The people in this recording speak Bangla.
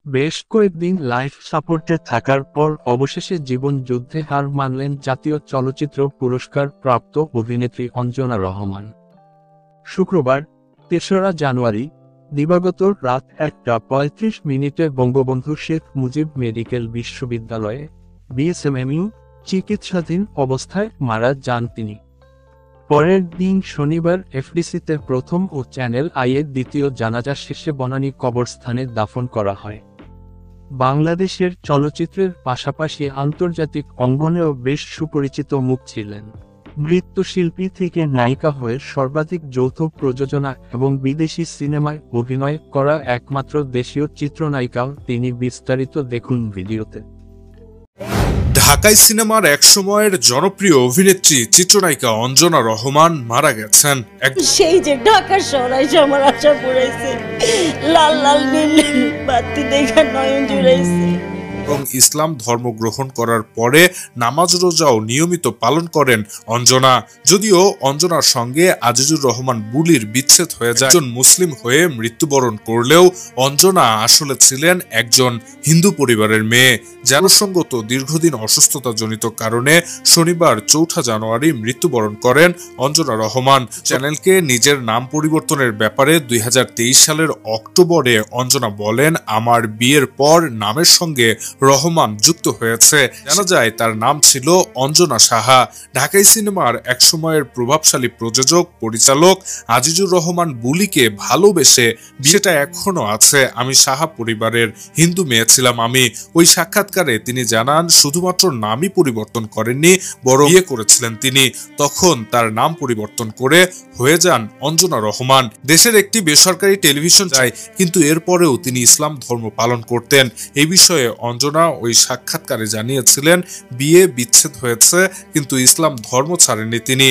বেশ কয়েকদিন লাইফ সাপোর্টে থাকার পর অবশেষে জীবন যুদ্ধে হার মানলেন জাতীয় চলচ্চিত্র পুরস্কার প্রাপ্ত অভিনেত্রী অঞ্জনা রহমান। শুক্রবার ৩রা জানুয়ারি দিবাগত রাত ১টা ৩৫ বঙ্গবন্ধু শেখ মুজিব মেডিকেল বিশ্ববিদ্যালয়ে বিএসএমএমইউ চিকিৎসাধীন অবস্থায় মারা যান তিনি। পরের দিন শনিবার এফডিসিতে প্রথম ও চ্যানেল আইয়ের দ্বিতীয় জানাজা শেষে বনানী কবরস্থানে দাফন করা হয়। বাংলাদেশের চলচ্চিত্রের পাশাপাশি আন্তর্জাতিক অঙ্গনেও বেশ সুপরিচিত মুখ ছিলেন। নৃত্যশিল্পী থেকে নায়িকা হয়ে সর্বাধিক যৌথ প্রযোজনা এবং বিদেশি সিনেমায় অভিনয় করা একমাত্র দেশীয় চিত্রনায়িকাও তিনি। বিস্তারিত দেখুন ভিডিওতে। ঢাকাই সিনেমার একসময়ের জনপ্রিয় অভিনেত্রী চিত্রনায়িকা অঞ্জনা রহমান মারা গেছেন। সেই যে ঢাকা শহর এসে আমার আশা পড়াইছে, লাল লাল নীল বাতি দেখা নয়ন জুড়াইছে। এবং ইসলাম ধর্ম গ্রহণ করার পরে নামাজ রোজাও নিয়মিত পালন করেন অঞ্জনা। যদিও অঞ্জনার সঙ্গে আজিজুর রহমান বুলির বিচ্ছেদ হয়ে যায়, একজন মুসলিম হয়ে মৃত্যুবরণ করলেও অঞ্জনা আসলে ছিলেন একজন হিন্দু পরিবারের মেয়ে। জনসঙ্গত দীর্ঘদিন অসুস্থতাজনিত কারণে শনিবার ৪ঠা জানুয়ারি মৃত্যুবরণ করেন অঞ্জনা রহমান। চ্যানেলকে নিজের নাম পরিবর্তনের ব্যাপারে ২০২৩ সালের অক্টোবরে অঞ্জনা বলেন, আমার বিয়ের পর নামের সঙ্গে রহমান যুক্ত হয়েছে। জানা যায় তার নাম ছিল অঞ্জনা সাহা। ঢাকাই সিনেমার একসময়ের প্রভাবশালী প্রযোজক পরিচালক আজিজুর রহমান বুলিকে ভালোবেসে বিয়েটা এখনো আছে। আমি সাহা পরিবারের হিন্দু মেয়ে ছিলাম আমি। ওই সাক্ষাৎকারে তিনি জানান, শুধুমাত্র নামই পরিবর্তন করেননি, বরং বিয়ে করেছিলেন তিনি। তখন তার নাম পরিবর্তন করে হয়ে যান অঞ্জনা রহমান। দেশের একটি বেসরকারি টেলিভিশন যায়, কিন্তু এরপরেও তিনি ইসলাম ধর্ম পালন করতেন। এই বিষয়ে অঞ্জনা ওই সাক্ষাৎকারে জানিয়েছিলেন, বিয়ে বিচ্ছেদ হয়েছে কিন্তু ইসলাম ধর্ম ছাড়েননি তিনি।